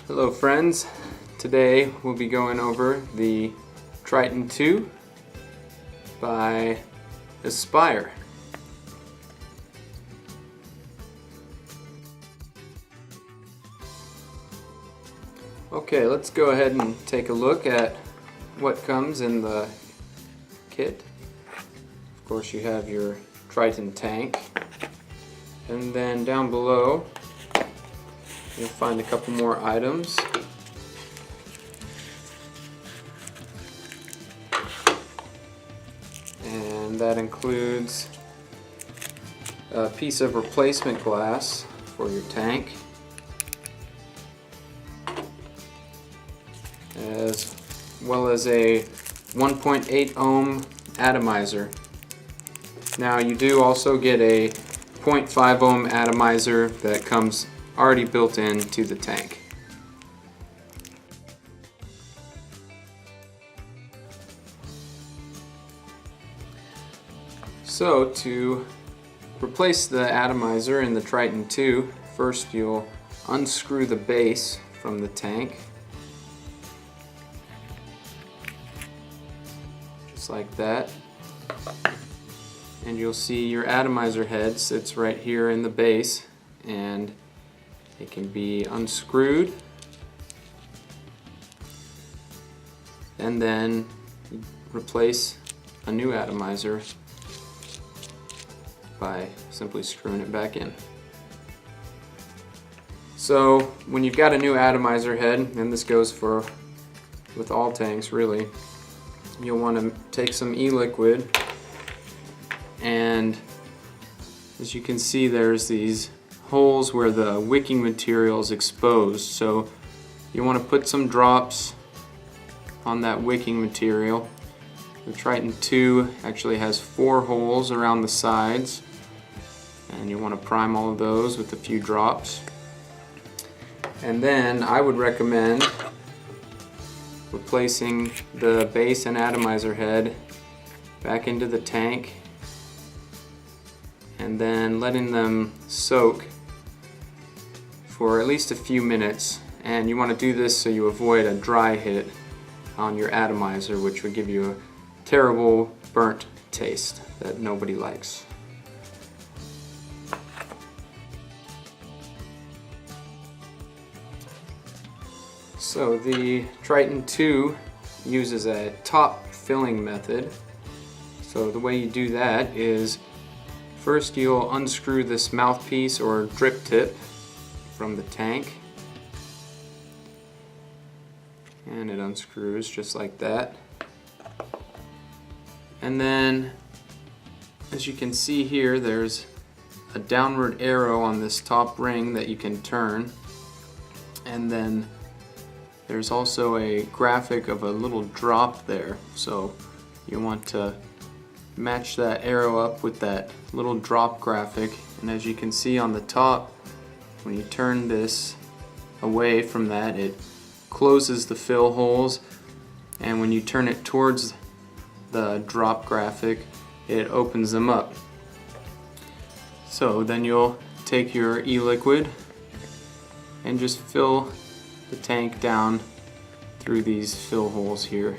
Hello friends, today we'll be going over the Triton 2 by Aspire. Okay, let's go ahead and take a look at what comes in the kit. Of course you have your Triton tank, and then down below you'll find a couple more items. And that includes a piece of replacement glass for your tank, as well as a 1.8 ohm atomizer. Now you do also get a 0.5 ohm atomizer that comes already built into the tank. So to replace the atomizer in the Triton 2, first you'll unscrew the base from the tank, just like that, and you'll see your atomizer head sits right here in the base, and it can be unscrewed, and then replace a new atomizer by simply screwing it back in. So when you've got a new atomizer head, and this goes for with all tanks really, you'll want to take some e-liquid, and as you can see there's these holes where the wicking material is exposed, so you want to put some drops on that wicking material. The Triton 2 actually has 4 holes around the sides, and you want to prime all of those with a few drops. And then I would recommend replacing the base and atomizer head back into the tank, and then letting them soak for at least a few minutes. And you want to do this so you avoid a dry hit on your atomizer, which would give you a terrible burnt taste that nobody likes. So the Triton 2 uses a top filling method. So the way you do that is first you'll unscrew this mouthpiece or drip tip from the tank, and it unscrews just like that. And then as you can see here, there's a downward arrow on this top ring that you can turn, and then there's also a graphic of a little drop there, so you want to match that arrow up with that little drop graphic. And as you can see on the top, when you turn this away from that, it closes the fill holes, and when you turn it towards the drop graphic, it opens them up. So then you'll take your e-liquid and just fill the tank down through these fill holes here.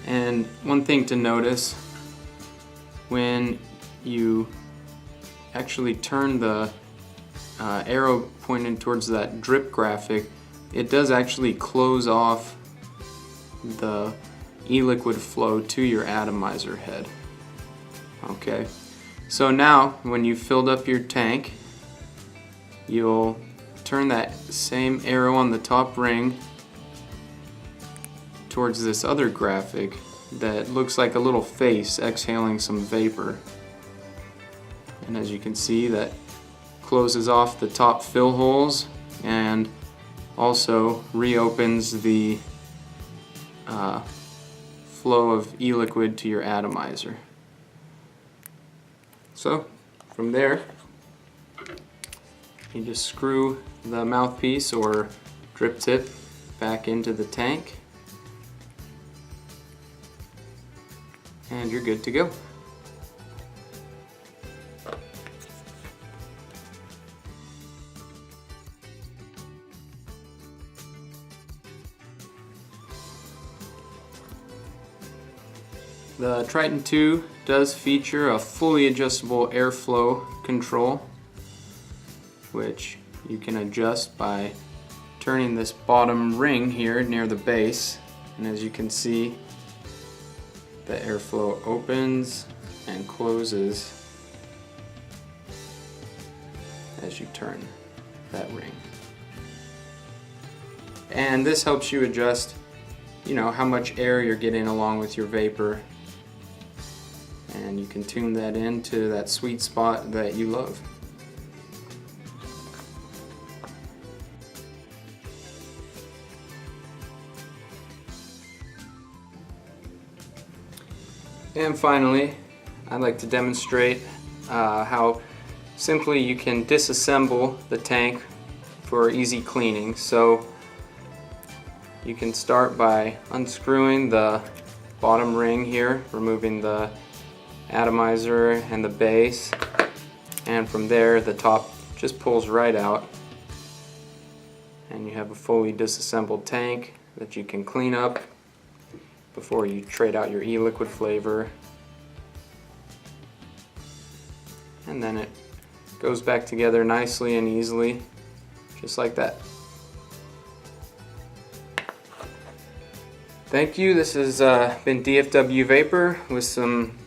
And one thing to notice, when you actually turn the arrow pointing towards that drip graphic, it does actually close off the e-liquid flow to your atomizer head. Okay, so now when you've filled up your tank, you'll turn that same arrow on the top ring towards this other graphic that looks like a little face exhaling some vapor. And as you can see, that closes off the top fill holes and also reopens the flow of e-liquid to your atomizer. So from there, you just screw the mouthpiece or drip tip back into the tank, and you're good to go. The Triton 2 does feature a fully adjustable airflow control, which you can adjust by turning this bottom ring here near the base, and as you can see, the airflow opens and closes as you turn that ring. And this helps you adjust, how much air you're getting along with your vapor, and you can tune that into that sweet spot that you love. And finally, I'd like to demonstrate how simply you can disassemble the tank for easy cleaning. So you can start by unscrewing the bottom ring here, removing the atomizer and the base, and from there the top just pulls right out, and you have a fully disassembled tank that you can clean up before you trade out your e-liquid flavor. And then it goes back together nicely and easily, just like that. Thank you. This has been DFW Vapor with some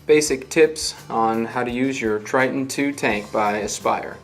basic tips on how to use your Triton 2 tank by Aspire.